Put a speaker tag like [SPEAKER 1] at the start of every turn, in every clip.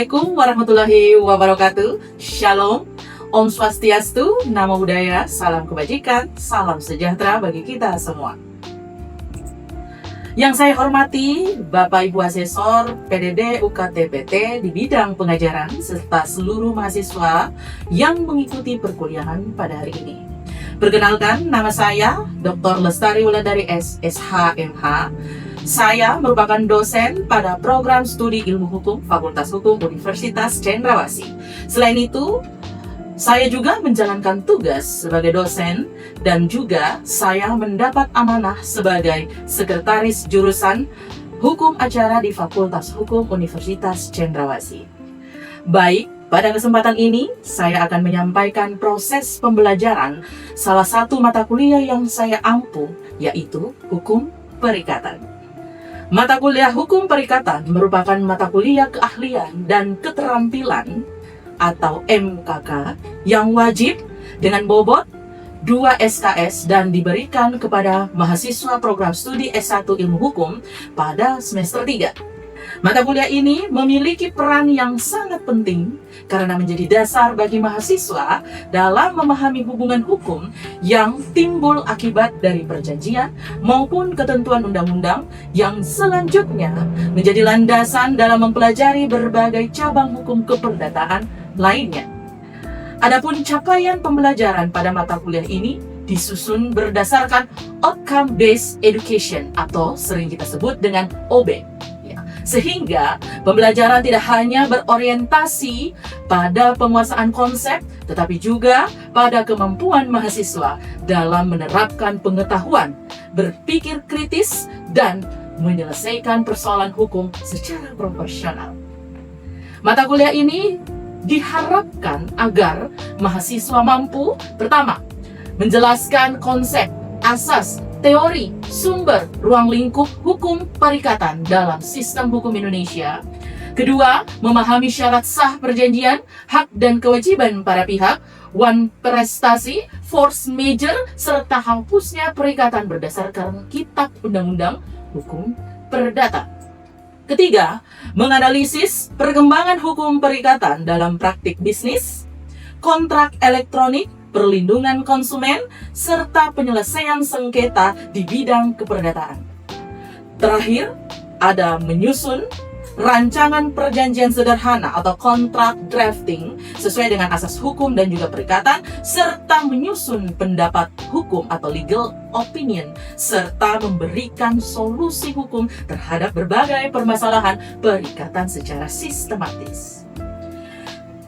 [SPEAKER 1] Assalamualaikum warahmatullahi wabarakatuh. Shalom, Om Swastiastu, Namo Buddhaya, salam kebajikan, salam sejahtera bagi kita semua. Yang saya hormati Bapak Ibu Asesor PDD UKT-PT di bidang pengajaran serta seluruh mahasiswa yang mengikuti perkuliahan pada hari ini. Perkenalkan, nama saya Dr. Lestari Wulandari SHMH. Saya merupakan dosen pada program studi ilmu hukum Fakultas Hukum Universitas Cendrawasih. Selain itu, saya juga menjalankan tugas sebagai dosen dan juga saya mendapat amanah sebagai sekretaris jurusan Hukum Acara di Fakultas Hukum Universitas Cendrawasih. Baik, pada kesempatan ini saya akan menyampaikan proses pembelajaran salah satu mata kuliah yang saya ampu, yaitu Hukum Perikatan. Mata kuliah Hukum Perikatan merupakan mata kuliah keahlian dan keterampilan atau MKK yang wajib dengan bobot 2 SKS dan diberikan kepada mahasiswa program studi S1 Ilmu Hukum pada semester 3. Mata kuliah ini memiliki peran yang sangat penting karena menjadi dasar bagi mahasiswa dalam memahami hubungan hukum yang timbul akibat dari perjanjian maupun ketentuan undang-undang yang selanjutnya menjadi landasan dalam mempelajari berbagai cabang hukum keperdataan lainnya. Adapun capaian pembelajaran pada mata kuliah ini disusun berdasarkan Outcome Based Education atau sering kita sebut dengan OB. Sehingga pembelajaran tidak hanya berorientasi pada penguasaan konsep, tetapi juga pada kemampuan mahasiswa dalam menerapkan pengetahuan, berpikir kritis, dan menyelesaikan persoalan hukum secara proporsional. Mata kuliah ini diharapkan agar mahasiswa mampu, pertama, menjelaskan konsep, asas, teori, sumber, ruang lingkup hukum perikatan dalam sistem hukum Indonesia. Kedua, memahami syarat sah perjanjian, hak dan kewajiban para pihak, one prestasi, force majeure, serta hapusnya perikatan berdasarkan Kitab Undang-Undang Hukum Perdata. Ketiga, menganalisis perkembangan hukum perikatan dalam praktik bisnis, kontrak elektronik, perlindungan konsumen, serta penyelesaian sengketa di bidang keperdataan. Terakhir, ada menyusun rancangan perjanjian sederhana atau kontrak drafting sesuai dengan asas hukum dan juga perikatan, serta menyusun pendapat hukum atau legal opinion, serta memberikan solusi hukum terhadap berbagai permasalahan perikatan secara sistematis.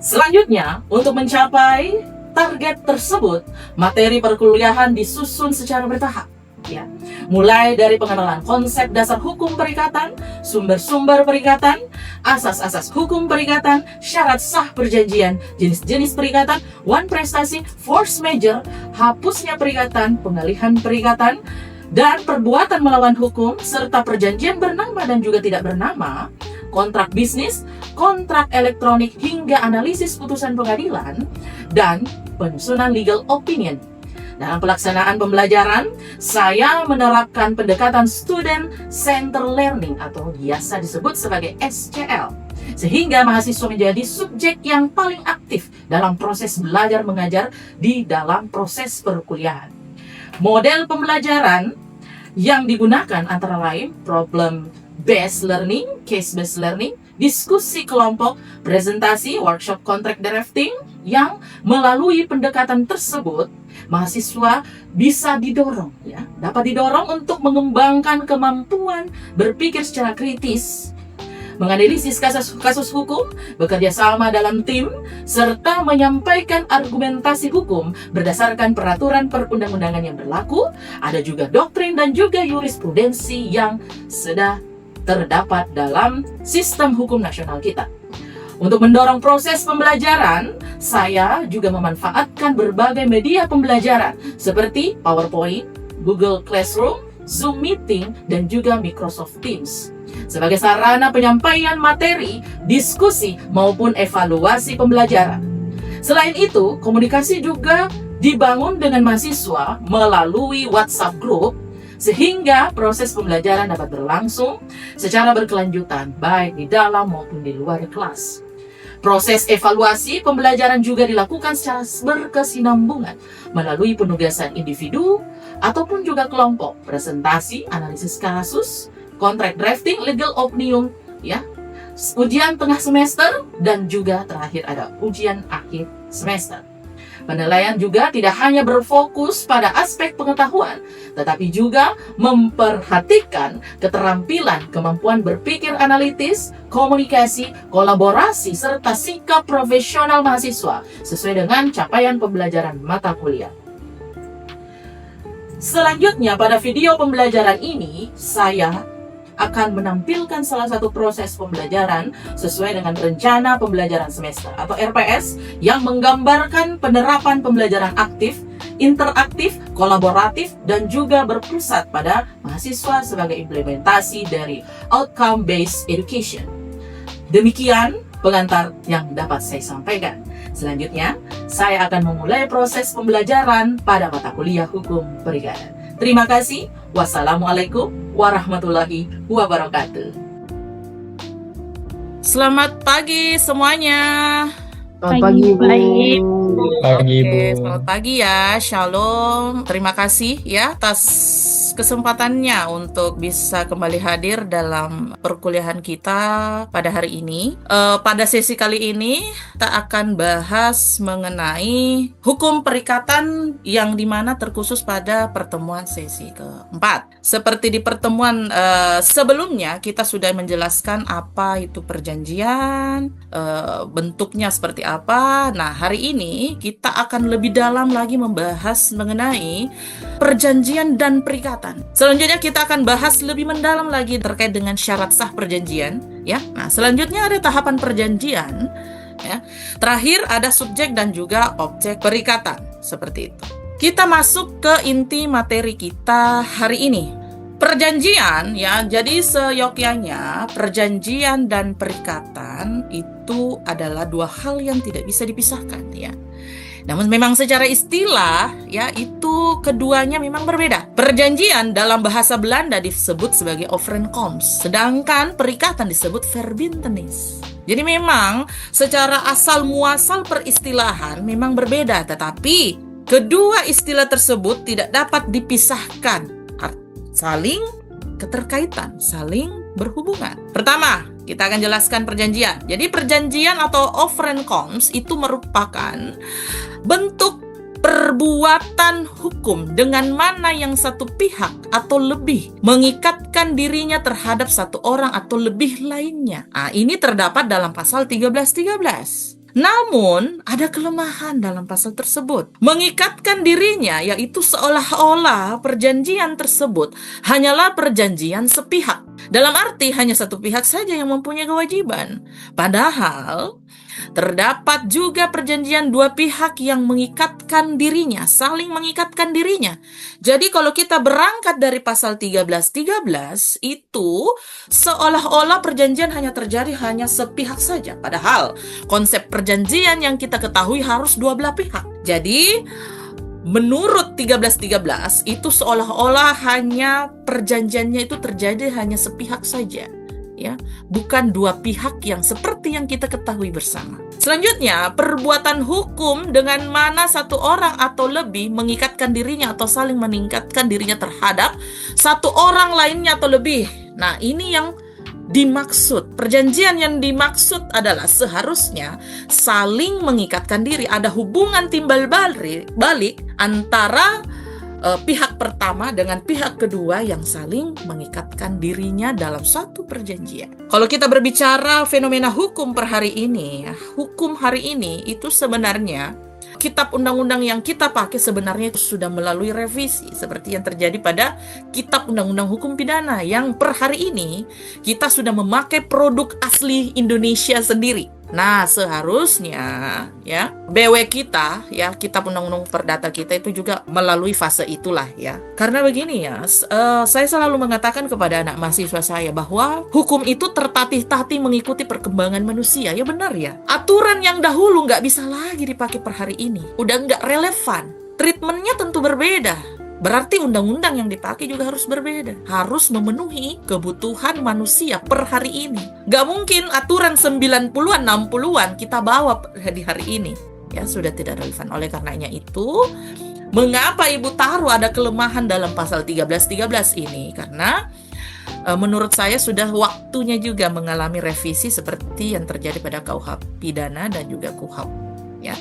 [SPEAKER 1] Selanjutnya, untuk mencapai target tersebut, materi perkuliahan disusun secara bertahap, ya. Mulai dari pengenalan konsep dasar hukum perikatan, sumber-sumber perikatan, asas-asas hukum perikatan, syarat sah perjanjian, jenis-jenis perikatan, one prestasi, force majeure, hapusnya perikatan, pengalihan perikatan, dan perbuatan melawan hukum, serta perjanjian bernama dan juga tidak bernama, kontrak bisnis, kontrak elektronik, hingga analisis putusan pengadilan, dan penyusunan legal opinion. Dalam pelaksanaan pembelajaran, saya menerapkan pendekatan Student Centered Learning atau biasa disebut sebagai SCL, sehingga mahasiswa menjadi subjek yang paling aktif dalam proses belajar mengajar di dalam proses perkuliahan. Model pembelajaran yang digunakan antara lain problem based learning, case based learning, diskusi kelompok, presentasi, workshop kontrak drafting, yang melalui pendekatan tersebut mahasiswa bisa didorong, ya, dapat didorong untuk mengembangkan kemampuan berpikir secara kritis, menganalisis kasus hukum, bekerja sama dalam tim, serta menyampaikan argumentasi hukum berdasarkan peraturan perundang-undangan yang berlaku. Ada juga doktrin dan juga jurisprudensi yang sudah terdapat dalam sistem hukum nasional kita. Untuk mendorong proses pembelajaran, saya juga memanfaatkan berbagai media pembelajaran seperti PowerPoint, Google Classroom, Zoom Meeting, dan juga Microsoft Teams sebagai sarana penyampaian materi, diskusi, maupun evaluasi pembelajaran. Selain itu, komunikasi juga dibangun dengan mahasiswa melalui WhatsApp Group, sehingga proses pembelajaran dapat berlangsung secara berkelanjutan, baik di dalam maupun di luar kelas. Proses evaluasi pembelajaran juga dilakukan secara berkesinambungan melalui penugasan individu ataupun juga kelompok, presentasi, analisis kasus, kontrak drafting, legal opinion, ya, ujian tengah semester, dan juga terakhir ada ujian akhir semester. Penilaian juga tidak hanya berfokus pada aspek pengetahuan, tetapi juga memperhatikan keterampilan, kemampuan berpikir analitis, komunikasi, kolaborasi, serta sikap profesional mahasiswa sesuai dengan capaian pembelajaran mata kuliah. Selanjutnya, pada video pembelajaran ini, saya akan menampilkan salah satu proses pembelajaran sesuai dengan rencana pembelajaran semester atau RPS yang menggambarkan penerapan pembelajaran aktif, interaktif, kolaboratif, dan juga berpusat pada mahasiswa sebagai implementasi dari outcome-based education. Demikian pengantar yang dapat saya sampaikan. Selanjutnya, saya akan memulai proses pembelajaran pada mata kuliah Hukum Perikanan. Terima kasih. Wassalamualaikum warahmatullahi wabarakatuh. Selamat pagi semuanya.
[SPEAKER 2] Selamat pagi, Bu.
[SPEAKER 3] Baik.
[SPEAKER 2] Pagi, Bu.
[SPEAKER 1] Oke, selamat pagi ya. Shalom. Terima kasih ya atas kesempatannya untuk bisa kembali hadir dalam perkuliahan kita pada hari ini. Pada sesi kali ini kita akan bahas mengenai hukum perikatan yang dimana terkhusus pada pertemuan sesi keempat. Seperti di pertemuan sebelumnya kita sudah menjelaskan apa itu perjanjian, bentuknya seperti apa. Nah, hari ini kita akan lebih dalam lagi membahas mengenai perjanjian dan perikatan. Selanjutnya kita akan bahas lebih mendalam lagi terkait dengan syarat sah perjanjian, ya. Nah, selanjutnya ada tahapan perjanjian, ya. Terakhir ada subjek dan juga objek perikatan, seperti itu. Kita masuk ke inti materi kita hari ini. Perjanjian, ya, jadi seyogyanya perjanjian dan perikatan itu adalah dua hal yang tidak bisa dipisahkan, ya. Namun memang secara istilah, ya, itu keduanya memang berbeda. Perjanjian dalam bahasa Belanda disebut sebagai overeenkomst, sedangkan perikatan disebut verbintenis. Jadi memang secara asal muasal peristilahan memang berbeda, tetapi kedua istilah tersebut tidak dapat dipisahkan. Saling keterkaitan, saling berhubungan. Pertama, kita akan jelaskan perjanjian. Jadi perjanjian atau overeenkomst itu merupakan bentuk perbuatan hukum dengan mana yang satu pihak atau lebih mengikatkan dirinya terhadap satu orang atau lebih lainnya. Nah, ini terdapat dalam pasal 1313. Namun, ada kelemahan dalam pasal tersebut. Mengikatkan dirinya, yaitu seolah-olah perjanjian tersebut hanyalah perjanjian sepihak. Dalam arti hanya satu pihak saja yang mempunyai kewajiban. Padahal, terdapat juga perjanjian dua pihak yang mengikatkan dirinya, saling mengikatkan dirinya. Jadi kalau kita berangkat dari pasal 1313, itu seolah-olah perjanjian hanya terjadi hanya sepihak saja. Padahal konsep perjanjian yang kita ketahui harus dua belah pihak. Jadi menurut 1313 itu seolah-olah hanya perjanjiannya itu terjadi hanya sepihak saja, ya, bukan dua pihak yang seperti yang kita ketahui bersama. Selanjutnya, perbuatan hukum dengan mana satu orang atau lebih mengikatkan dirinya atau saling meningkatkan dirinya terhadap satu orang lainnya atau lebih. Nah, ini yang dimaksud. Perjanjian yang dimaksud adalah seharusnya saling mengikatkan diri. Ada hubungan timbal balik antara pihak pertama dengan pihak kedua yang saling mengikatkan dirinya dalam satu perjanjian. Kalau kita berbicara fenomena hukum per hari ini, hukum hari ini itu sebenarnya kitab undang-undang yang kita pakai sebenarnya itu sudah melalui revisi seperti yang terjadi pada kitab undang-undang hukum pidana yang per hari ini kita sudah memakai produk asli Indonesia sendiri. Nah, seharusnya ya BW kita, ya kitab undang-undang perdata kita itu juga melalui fase itulah, ya. Karena begini ya, saya selalu mengatakan kepada anak mahasiswa saya bahwa hukum itu tertatih-tatih mengikuti perkembangan manusia. Ya benar ya. Aturan yang dahulu nggak bisa lagi dipakai per hari ini. Udah nggak relevan. Treatmentnya tentu berbeda.
[SPEAKER 3] Berarti undang-undang yang dipakai juga harus berbeda. Harus memenuhi kebutuhan manusia per hari ini. Gak mungkin aturan 90-an, 60-an kita bawa di hari ini. Ya, sudah tidak relevan. Oleh karenanya itu, mengapa Ibu taruh ada kelemahan dalam pasal 13-13 ini? Karena menurut saya sudah waktunya juga mengalami revisi seperti yang terjadi pada KUHP pidana dan juga KUHP. Ya.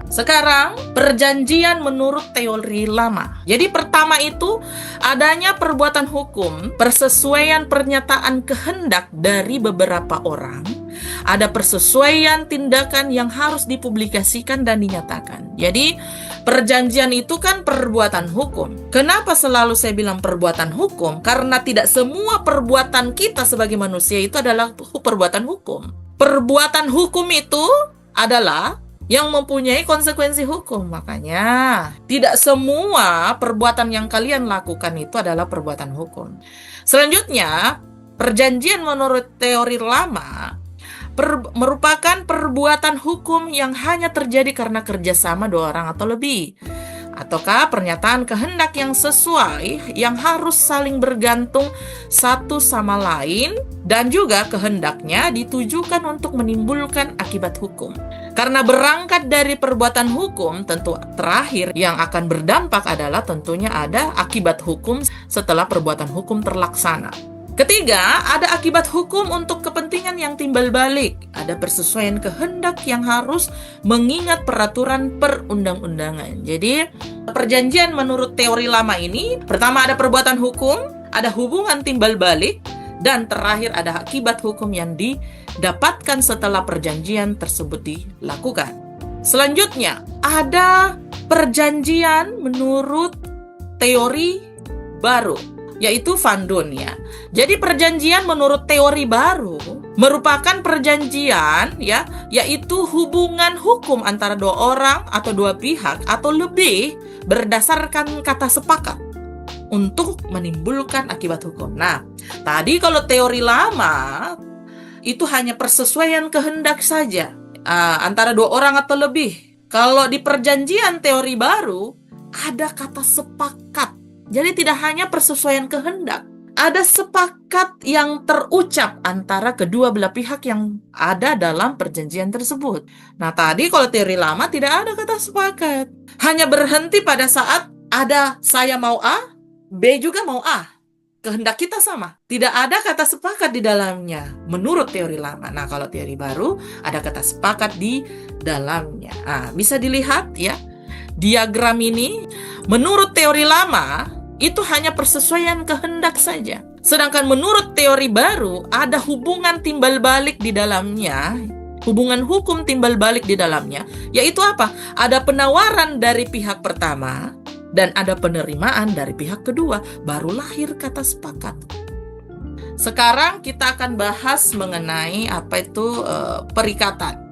[SPEAKER 3] Sekarang, perjanjian menurut teori lama. Jadi pertama itu, adanya perbuatan hukum, persesuaian pernyataan kehendak dari beberapa orang, ada persesuaian tindakan yang harus dipublikasikan dan dinyatakan. Jadi, perjanjian itu kan perbuatan hukum. Kenapa selalu saya bilang perbuatan hukum? Karena tidak semua perbuatan kita sebagai manusia itu adalah perbuatan hukum. Perbuatan hukum itu adalah yang mempunyai konsekuensi hukum. Makanya, tidak semua perbuatan yang kalian lakukan itu adalah perbuatan hukum. Selanjutnya, perjanjian menurut teori lama merupakan perbuatan hukum yang hanya terjadi karena kerjasama dua orang atau lebih. Ataukah pernyataan kehendak yang sesuai, yang harus saling bergantung satu sama lain, dan juga kehendaknya ditujukan untuk menimbulkan akibat hukum. Karena berangkat dari perbuatan hukum, tentu terakhir yang akan berdampak adalah tentunya ada akibat hukum setelah perbuatan hukum terlaksana. Ketiga, ada akibat hukum untuk kepentingan yang timbal balik. Ada persesuaian kehendak yang harus mengingat peraturan perundang-undangan. Jadi, perjanjian menurut teori lama ini, pertama ada perbuatan hukum, ada hubungan timbal balik, dan terakhir ada akibat hukum yang didapatkan setelah perjanjian tersebut dilakukan. Selanjutnya, ada perjanjian menurut teori baru, yaitu Van Doon ya. Jadi perjanjian menurut teori baru merupakan perjanjian ya, yaitu hubungan hukum antara dua orang atau dua pihak atau lebih berdasarkan kata sepakat untuk menimbulkan akibat hukum. Nah, tadi kalau teori lama itu hanya persesuaian kehendak saja antara dua orang atau lebih. Kalau di perjanjian teori baru ada kata sepakat. Jadi tidak hanya persesuaian kehendak, ada sepakat yang terucap antara kedua belah pihak yang ada dalam perjanjian tersebut. Nah, tadi kalau teori lama tidak ada kata sepakat. Hanya berhenti pada saat ada saya mau A, B juga mau A. Kehendak kita sama. Tidak ada kata sepakat di dalamnya menurut teori lama. Nah, kalau teori baru ada kata sepakat di dalamnya. Nah, bisa dilihat ya. Diagram ini menurut teori lama itu hanya persesuaian kehendak saja. Sedangkan menurut teori baru ada hubungan timbal balik di dalamnya. Hubungan hukum timbal balik di dalamnya. Yaitu apa? Ada penawaran dari pihak pertama dan ada penerimaan dari pihak kedua. Baru lahir kata sepakat. Sekarang kita akan bahas mengenai apa itu perikatan.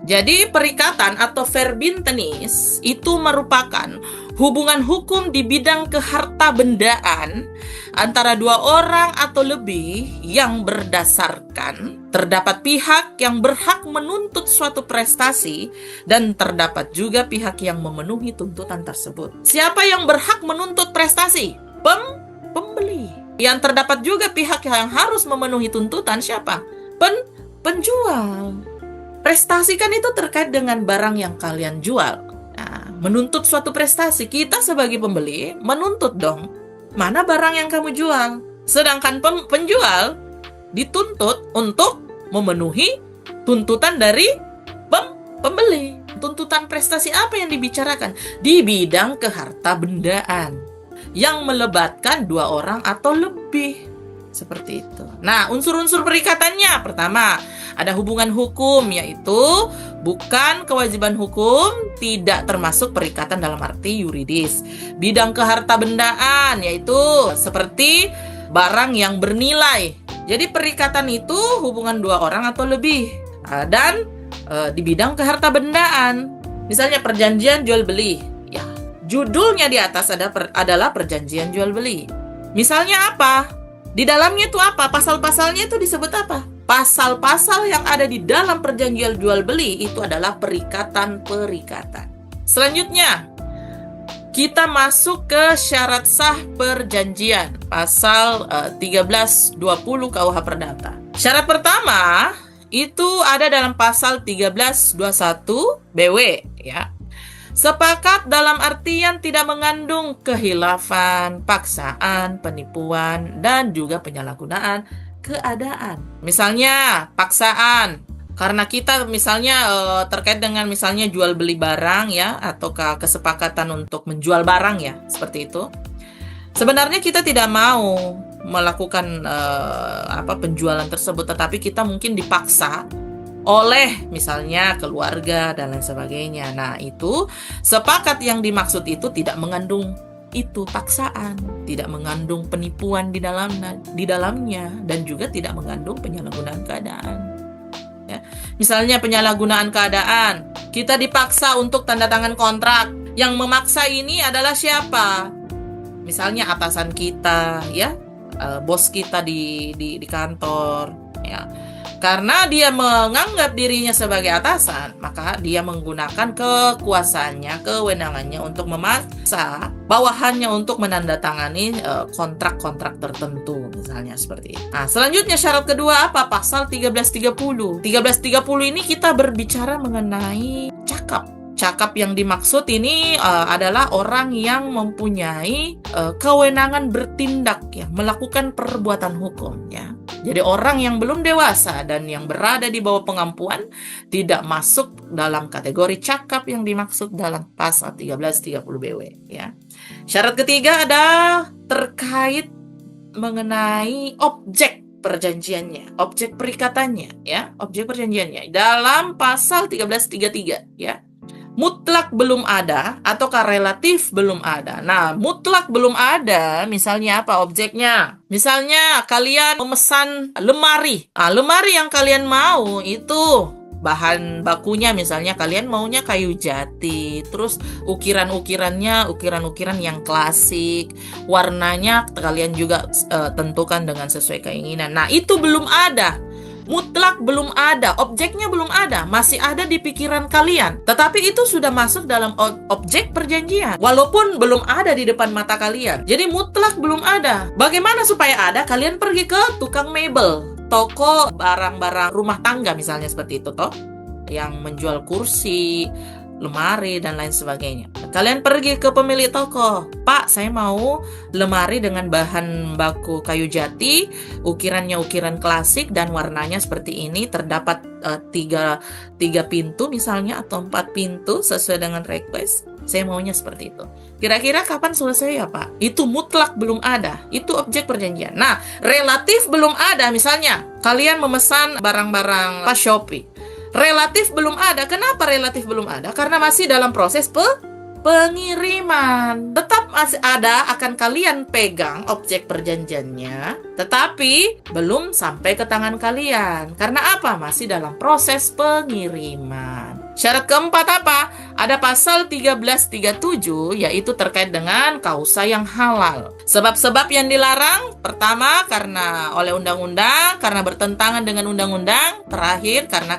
[SPEAKER 3] Jadi perikatan atau verbintenis itu merupakan hubungan hukum di bidang kehartabendaan antara dua orang atau lebih yang berdasarkan terdapat pihak yang berhak menuntut suatu prestasi dan terdapat juga pihak yang memenuhi tuntutan tersebut. Siapa yang berhak menuntut prestasi? Pembeli. Yang terdapat juga pihak yang harus memenuhi tuntutan siapa? Penjual. Prestasi kan itu terkait dengan barang yang kalian jual. Nah, menuntut suatu prestasi, kita sebagai pembeli menuntut dong, mana barang yang kamu jual. Sedangkan penjual dituntut untuk memenuhi tuntutan dari pembeli. Tuntutan prestasi apa yang dibicarakan? Di bidang kehartabendaan yang melibatkan dua orang atau lebih. Seperti itu. Nah, unsur-unsur perikatannya. Pertama, ada hubungan hukum, yaitu bukan kewajiban hukum, tidak termasuk perikatan dalam arti yuridis. Bidang kehartabendaan, yaitu seperti barang yang bernilai. Jadi perikatan itu hubungan dua orang atau lebih. Dan di bidang kehartabendaan, misalnya perjanjian jual beli. Ya, judulnya di atas adalah perjanjian jual beli. Misalnya apa? Di dalamnya itu apa? Pasal-pasalnya itu disebut apa? Pasal-pasal yang ada di dalam perjanjian jual beli itu adalah perikatan-perikatan. Selanjutnya, kita masuk ke syarat sah perjanjian, pasal 1320 KUH Perdata. Syarat pertama itu ada dalam pasal 1321 BW, ya. Sepakat dalam artian tidak mengandung kehilafan, paksaan, penipuan, dan juga penyalahgunaan keadaan. Misalnya, paksaan. Karena kita misalnya terkait dengan misalnya jual beli barang, ya, atau kesepakatan untuk menjual barang, ya, seperti itu. Sebenarnya kita tidak mau melakukan penjualan tersebut, tetapi kita mungkin dipaksa oleh misalnya keluarga dan lain sebagainya. Nah, itu sepakat yang dimaksud itu tidak mengandung itu paksaan, tidak mengandung penipuan di dalamnya, dan juga tidak mengandung penyalahgunaan keadaan. Ya. Misalnya penyalahgunaan keadaan, kita dipaksa untuk tanda tangan kontrak. Yang memaksa ini adalah siapa? Misalnya atasan kita, ya, bos kita di kantor, ya. Karena dia menganggap dirinya sebagai atasan, maka dia menggunakan kekuasaannya, kewenangannya untuk memaksa bawahannya untuk menandatangani kontrak-kontrak tertentu, misalnya seperti itu. Nah, selanjutnya syarat kedua apa? Pasal 1330. 1330 ini kita berbicara mengenai cakap. Cakap yang dimaksud ini adalah orang yang mempunyai kewenangan bertindak, ya, melakukan perbuatan hukum, ya. Jadi orang yang belum dewasa dan yang berada di bawah pengampuan tidak masuk dalam kategori cakap yang dimaksud dalam pasal 1330 BW, ya. Syarat ketiga ada terkait mengenai objek perjanjiannya, objek perikatannya, ya, objek perjanjiannya dalam pasal 1333, ya. Mutlak belum ada ataukah relatif belum ada. Nah, mutlak belum ada, misalnya apa objeknya? Misalnya kalian memesan lemari. Lemari yang kalian mau itu bahan bakunya misalnya kalian maunya kayu jati, terus ukiran-ukirannya ukiran-ukiran yang klasik, warnanya kalian juga tentukan dengan sesuai keinginan. Nah, itu belum ada. Mutlak belum ada, objeknya belum ada, masih ada di pikiran kalian. Tetapi itu sudah masuk dalam objek perjanjian, walaupun belum ada di depan mata kalian. Jadi mutlak belum ada. Bagaimana supaya ada? Kalian pergi ke tukang mebel, toko barang-barang rumah tangga misalnya seperti itu toh, yang menjual kursi, lemari, dan lain sebagainya. Kalian pergi ke pemilik toko, Pak, saya mau lemari dengan bahan baku kayu jati, ukirannya ukiran klasik dan warnanya seperti ini, terdapat tiga pintu misalnya atau 4 pintu sesuai dengan request. Saya maunya seperti itu. Kira-kira kapan selesai ya, Pak? Itu mutlak belum ada. Itu objek perjanjian. Nah, relatif belum ada. Misalnya, kalian memesan barang-barang pas Shopee. Relatif belum ada. Kenapa relatif belum ada? Karena masih dalam proses pengiriman. Tetap masih ada, akan kalian pegang objek perjanjiannya, tetapi belum sampai ke tangan kalian. Karena apa? Masih dalam proses pengiriman. Syarat keempat apa? Ada pasal 1337, yaitu terkait dengan kausa yang halal. Sebab-sebab yang dilarang, pertama karena oleh undang-undang, karena bertentangan dengan undang-undang, terakhir karena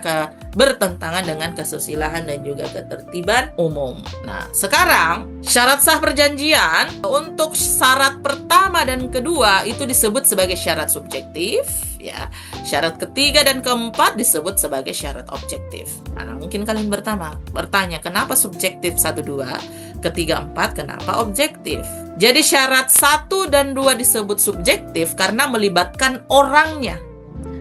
[SPEAKER 3] bertentangan dengan kesusilaan dan juga ketertiban umum. Nah, sekarang syarat sah perjanjian untuk syarat pertama dan kedua itu disebut sebagai syarat subjektif, ya. Syarat ketiga dan keempat disebut sebagai syarat objektif. Nah, mungkin kalian bertanya, kenapa subjektif 1, 2, ketiga, 4, kenapa objektif? Jadi syarat 1 dan 2 disebut subjektif karena melibatkan orangnya.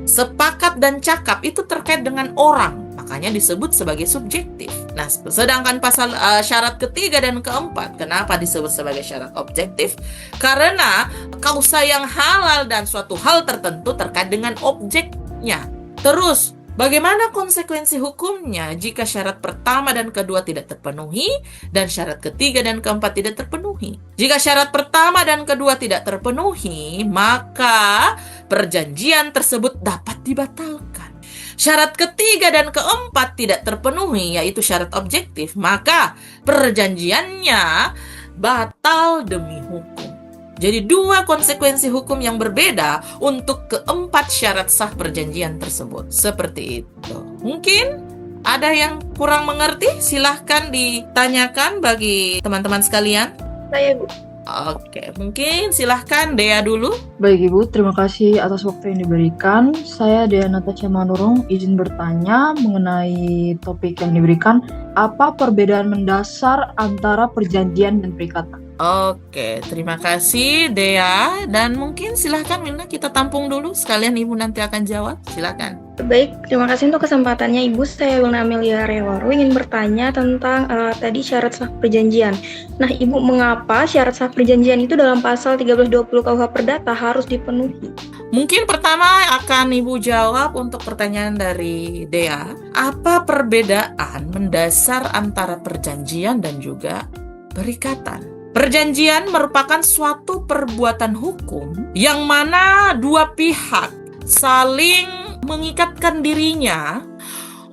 [SPEAKER 3] Sepakat dan cakap itu terkait dengan orang, makanya disebut sebagai subjektif. Nah, sedangkan pasal syarat ketiga dan keempat, kenapa disebut sebagai syarat objektif? Karena kausa yang halal dan suatu hal tertentu terkait dengan objeknya. Terus, bagaimana konsekuensi hukumnya jika syarat pertama dan kedua tidak terpenuhi dan syarat ketiga dan keempat tidak terpenuhi? Jika syarat pertama dan kedua tidak terpenuhi, maka perjanjian tersebut dapat dibatalkan. Syarat ketiga dan keempat tidak terpenuhi, yaitu syarat objektif, maka perjanjiannya batal demi hukum. Jadi 2 konsekuensi hukum yang berbeda untuk keempat syarat sah perjanjian tersebut. Seperti itu. Mungkin ada yang kurang mengerti? Silahkan ditanyakan bagi teman-teman sekalian.
[SPEAKER 4] Saya, Bu.
[SPEAKER 3] Oke, mungkin silahkan Dea dulu.
[SPEAKER 2] Baik Ibu, terima kasih atas waktu yang diberikan. Saya Dea Natasha Manurung, izin bertanya mengenai topik yang diberikan. Apa perbedaan mendasar antara perjanjian dan perikatan?
[SPEAKER 3] Oke, terima kasih Dea. Dan mungkin silahkan Milna, kita tampung dulu. Sekalian Ibu nanti akan jawab. Silahkan.
[SPEAKER 4] Baik, terima kasih untuk kesempatannya Ibu. Saya Wilna Amelia Rewaru ingin bertanya tentang tadi syarat sah perjanjian. Nah, Ibu, mengapa syarat sah perjanjian itu dalam pasal 1320 KUH Perdata harus dipenuhi?
[SPEAKER 3] Mungkin pertama akan Ibu jawab untuk pertanyaan dari Dea. Apa perbedaan mendasar antara perjanjian dan juga perikatan? Perjanjian merupakan suatu perbuatan hukum yang mana dua pihak saling mengikatkan dirinya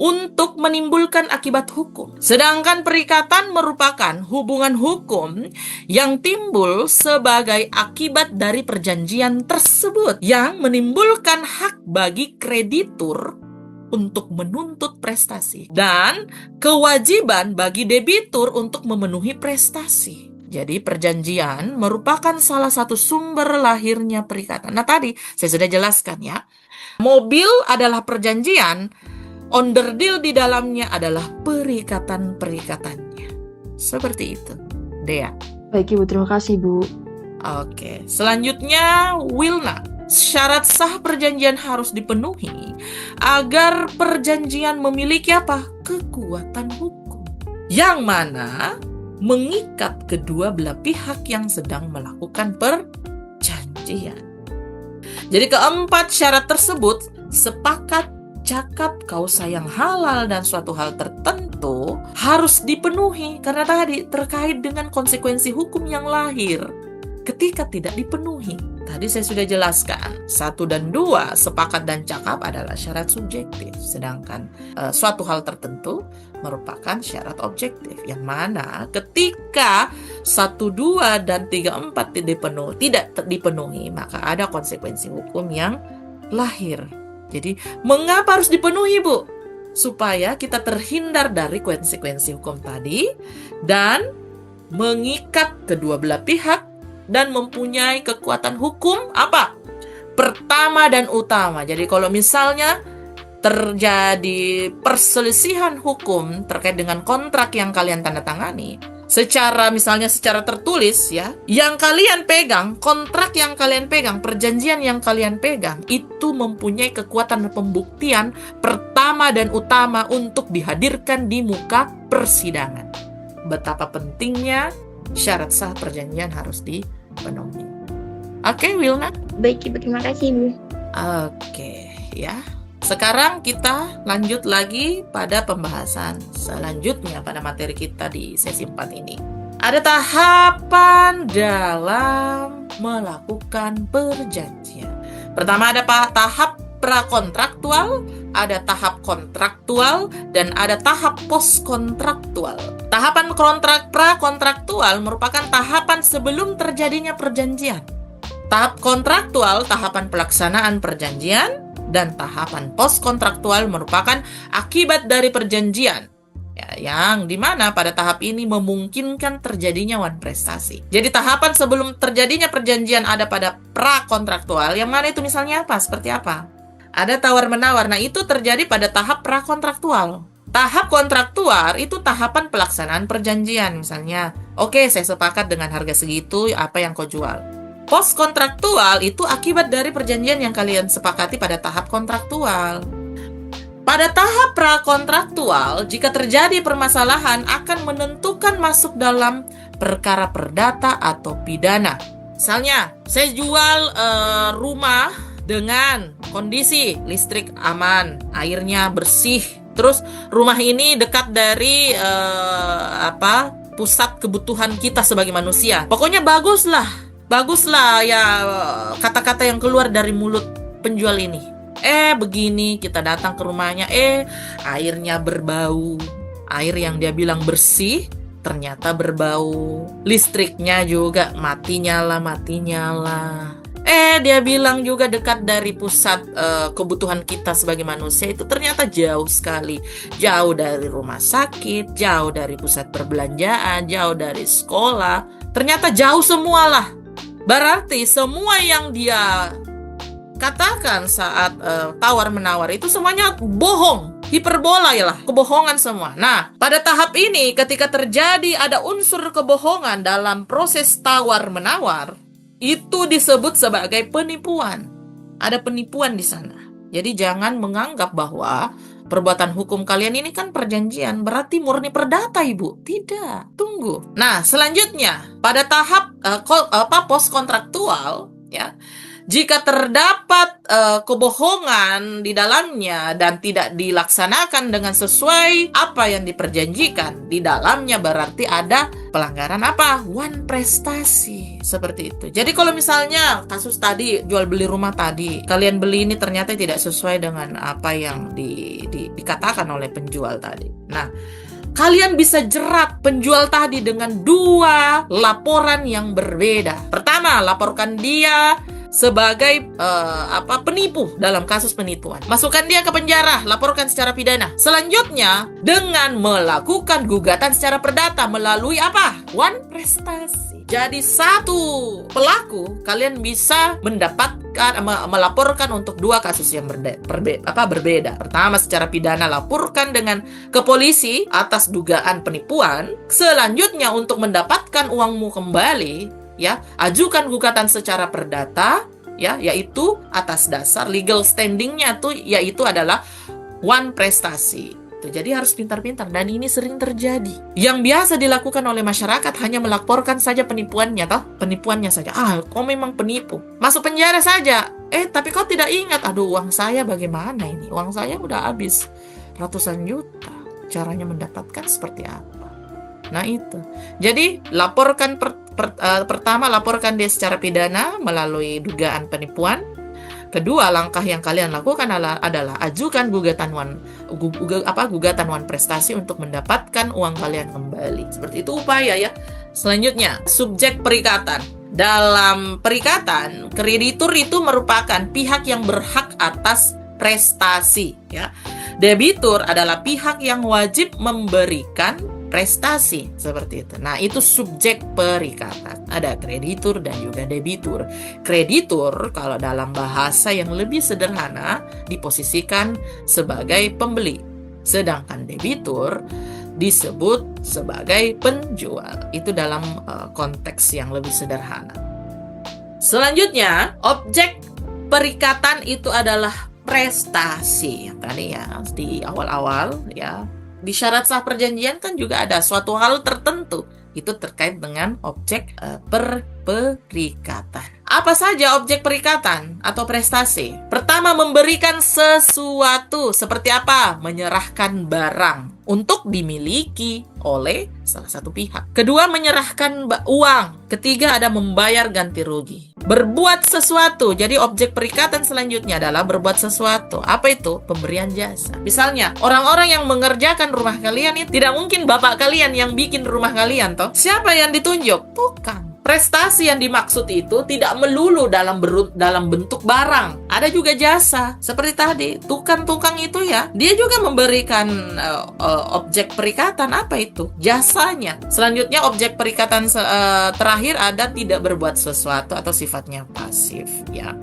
[SPEAKER 3] untuk menimbulkan akibat hukum. Sedangkan perikatan merupakan hubungan hukum yang timbul sebagai akibat dari perjanjian tersebut yang menimbulkan hak bagi kreditur untuk menuntut prestasi dan kewajiban bagi debitur untuk memenuhi prestasi. Jadi perjanjian merupakan salah satu sumber lahirnya perikatan. Nah tadi saya sudah jelaskan ya. Mobil adalah perjanjian, onderdil di dalamnya adalah perikatan-perikatannya. Seperti itu, Dea.
[SPEAKER 2] Baik Ibu, terima kasih Bu.
[SPEAKER 3] Oke, selanjutnya Wilna. Syarat sah perjanjian harus dipenuhi agar perjanjian memiliki apa? Kekuatan hukum. Yang mana mengikat kedua belah pihak yang sedang melakukan perjanjian. Jadi keempat syarat tersebut sepakat, cakap, kausa yang halal dan suatu hal tertentu harus dipenuhi karena tadi terkait dengan konsekuensi hukum yang lahir ketika tidak dipenuhi. Tadi saya sudah jelaskan 1 dan 2 sepakat dan cakap adalah syarat subjektif, sedangkan suatu hal tertentu merupakan syarat objektif yang mana ketika 1, 2 dan 3, 4 tidak dipenuhi maka ada konsekuensi hukum yang lahir. Jadi mengapa harus dipenuhi Bu? Supaya kita terhindar dari konsekuensi hukum tadi dan mengikat kedua belah pihak dan mempunyai kekuatan hukum apa? Pertama dan utama. Jadi kalau misalnya terjadi perselisihan hukum terkait dengan kontrak yang kalian tanda tangani, misalnya secara tertulis ya, yang kalian pegang, kontrak yang kalian pegang, perjanjian yang kalian pegang itu mempunyai kekuatan pembuktian pertama dan utama untuk dihadirkan di muka persidangan. Betapa pentingnya syarat sah perjanjian harus dipenuhi. Oke, Wilna?
[SPEAKER 4] Baik, Ibu, terima kasih, Ibu.
[SPEAKER 3] Oke, ya. Sekarang kita lanjut lagi pada pembahasan selanjutnya pada materi kita di sesi 4 ini. Ada tahapan dalam melakukan perjanjian. Pertama ada tahap prakontraktual, ada tahap kontraktual, dan ada tahap postkontraktual. Tahapan prakontraktual merupakan tahapan sebelum terjadinya perjanjian. Tahap kontraktual, tahapan pelaksanaan perjanjian, dan tahapan postkontraktual merupakan akibat dari perjanjian. Ya, yang dimana pada tahap ini memungkinkan terjadinya wan prestasi. Jadi tahapan sebelum terjadinya perjanjian ada pada prakontraktual, yang mana itu misalnya apa? Seperti apa? Ada tawar-menawar, nah itu terjadi pada tahap prakontraktual. Tahap kontraktual itu tahapan pelaksanaan perjanjian, misalnya, oke, saya sepakat dengan harga segitu, apa yang kau jual. Postkontraktual itu akibat dari perjanjian yang kalian sepakati pada tahap kontraktual. Pada tahap prakontraktual, jika terjadi permasalahan akan menentukan masuk dalam perkara perdata atau pidana. Misalnya, saya jual rumah dengan kondisi listrik aman, airnya bersih. Terus rumah ini dekat dari pusat kebutuhan kita sebagai manusia. Pokoknya baguslah ya kata-kata yang keluar dari mulut penjual ini. Begini kita datang ke rumahnya, airnya berbau. Air yang dia bilang bersih ternyata berbau. Listriknya juga mati nyala. Dia bilang juga dekat dari pusat kebutuhan kita sebagai manusia itu ternyata jauh sekali. Jauh dari rumah sakit, jauh dari pusat perbelanjaan, jauh dari sekolah. ternyata jauh semualah. Berarti semua yang dia katakan saat tawar-menawar itu semuanya bohong, hiperbola ya lah, kebohongan semua. Nah, pada tahap ini ketika terjadi ada unsur kebohongan dalam proses tawar-menawar, itu disebut sebagai penipuan. Ada penipuan di sana. Jadi jangan menganggap bahwa perbuatan hukum kalian ini kan perjanjian, berarti murni perdata, Ibu. Tidak, tunggu. Nah, selanjutnya pada tahap post kontraktual, ya, jika terdapat kebohongan di dalamnya dan tidak dilaksanakan dengan sesuai apa yang diperjanjikan di dalamnya, berarti ada pelanggaran apa? Wan prestasi. Seperti itu. Jadi kalau misalnya kasus tadi, jual beli rumah tadi, kalian beli ini ternyata tidak sesuai dengan apa yang dikatakan oleh penjual tadi. Nah, kalian bisa jerat penjual tadi dengan 2 laporan yang berbeda. Pertama, laporkan dia sebagai penipu dalam kasus penipuan. Masukkan dia ke penjara, laporkan secara pidana. Selanjutnya, dengan melakukan gugatan secara perdata melalui apa? Wan prestasi. Jadi satu pelaku kalian bisa melaporkan untuk 2 kasus yang berbeda. Pertama, secara pidana laporkan dengan ke polisi atas dugaan penipuan. Selanjutnya, untuk mendapatkan uangmu kembali, ya, ajukan gugatan secara perdata, ya, yaitu atas dasar legal standingnya tuh yaitu adalah wan prestasi. Jadi harus pintar-pintar, dan ini sering terjadi. Yang biasa dilakukan oleh masyarakat hanya melaporkan saja penipuannya, penipuannya saja. Kau memang penipu, masuk penjara saja. Tapi kau tidak ingat, aduh, uang saya bagaimana ini? Uang saya udah habis ratusan juta. Caranya mendapatkan seperti apa? Nah itu. Jadi laporkan pertama, laporkan dia secara pidana melalui dugaan penipuan. Kedua, langkah yang kalian lakukan adalah ajukan gugatan wan prestasi untuk mendapatkan uang kalian kembali. Seperti itu upaya ya. Selanjutnya, subjek perikatan. Dalam perikatan, kreditur itu merupakan pihak yang berhak atas prestasi, ya. Debitur adalah pihak yang wajib memberikan prestasi, seperti itu. Nah, itu subjek perikatan. Ada kreditur dan juga debitur. Kreditur kalau dalam bahasa yang lebih sederhana diposisikan sebagai pembeli, sedangkan debitur disebut sebagai penjual. Itu dalam konteks yang lebih sederhana. Selanjutnya, objek perikatan itu adalah prestasi. Yang tadi ya di awal-awal ya, di syarat sah perjanjian kan juga ada suatu hal tertentu. Itu terkait dengan objek perikatan. Apa saja objek perikatan atau prestasi? Pertama, memberikan sesuatu. Seperti apa? Menyerahkan barang untuk dimiliki oleh salah satu pihak. Kedua, menyerahkan uang. Ketiga, ada membayar ganti rugi. Berbuat sesuatu. Jadi objek perikatan selanjutnya adalah berbuat sesuatu. Apa itu? Pemberian jasa. Misalnya, orang-orang yang mengerjakan rumah kalian itu tidak mungkin bapak kalian yang bikin rumah kalian toh. Siapa yang ditunjuk? Bukan. Prestasi yang dimaksud itu tidak melulu dalam bentuk barang. Ada juga jasa. Seperti tadi, tukang-tukang itu ya, dia juga memberikan objek perikatan. Apa itu? Jasanya. Selanjutnya, objek perikatan terakhir ada tidak berbuat sesuatu atau sifatnya pasif, ya.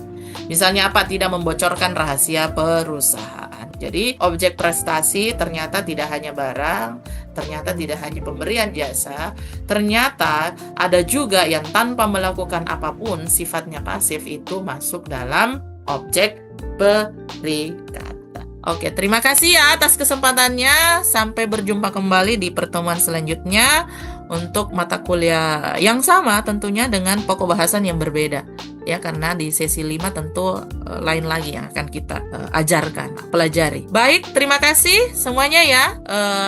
[SPEAKER 3] Misalnya apa? Tidak membocorkan rahasia perusahaan. Jadi objek prestasi ternyata tidak hanya barang, ternyata tidak hanya pemberian jasa, ternyata ada juga yang tanpa melakukan apapun sifatnya pasif, itu masuk dalam objek perikatan. Oke, terima kasih ya atas kesempatannya. Sampai berjumpa kembali di pertemuan selanjutnya untuk mata kuliah yang sama tentunya dengan pokok bahasan yang berbeda. Ya, karena di sesi 5 tentu lain lagi yang akan kita ajarkan, pelajari. Baik, terima kasih semuanya ya.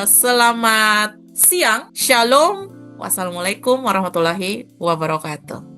[SPEAKER 3] Selamat siang. Shalom. Wassalamualaikum warahmatullahi wabarakatuh.